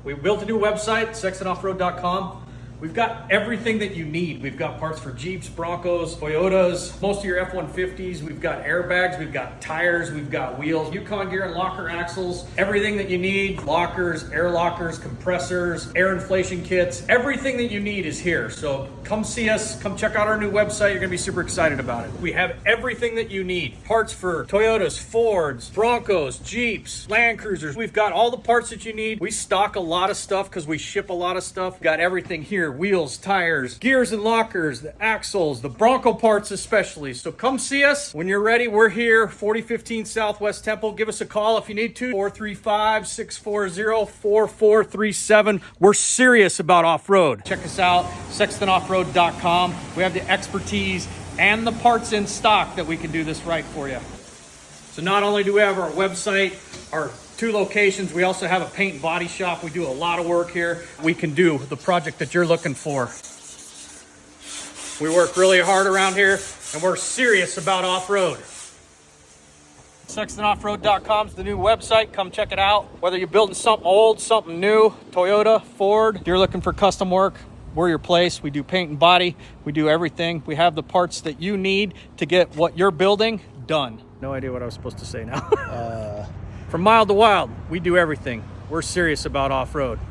We built a new website, sextonoffroad.com. We've got everything that you need. We've got parts for Jeeps, Broncos, Toyotas, most of your F-150s. We've got airbags, we've got tires, we've got wheels, Yukon gear and locker axles, everything that you need, lockers, air lockers, compressors, air inflation kits, everything that you need is here. So come see us, come check out our new website. You're gonna be super excited about it. We have everything that you need. Parts for Toyotas, Fords, Broncos, Jeeps, Land Cruisers. We've got all the parts that you need. We stock a lot of stuff because we ship a lot of stuff. We've got everything here. Wheels, tires, gears and lockers, the axles, the Bronco parts especially. So come see us when you're ready. We're here, 4015 Southwest Temple. Give us a call if you need to, 435-640-4437. We're serious about off-road. Check us out, sextonoffroad.com. We have the expertise and the parts in stock that we can do this right for you. So not only do we have our website, our 2 locations, we also have a paint and body shop. We do a lot of work here. We can do the project that you're looking for. We work really hard around here and we're serious about off-road. SextonOffroad.com is the new website. Come check it out. Whether you're building something old, something new, Toyota, Ford, if you're looking for custom work, we're your place. We do paint and body. We do everything. We have the parts that you need to get what you're building done. No idea what I was supposed to say now. From mild to wild, we do everything. We're serious about off-road.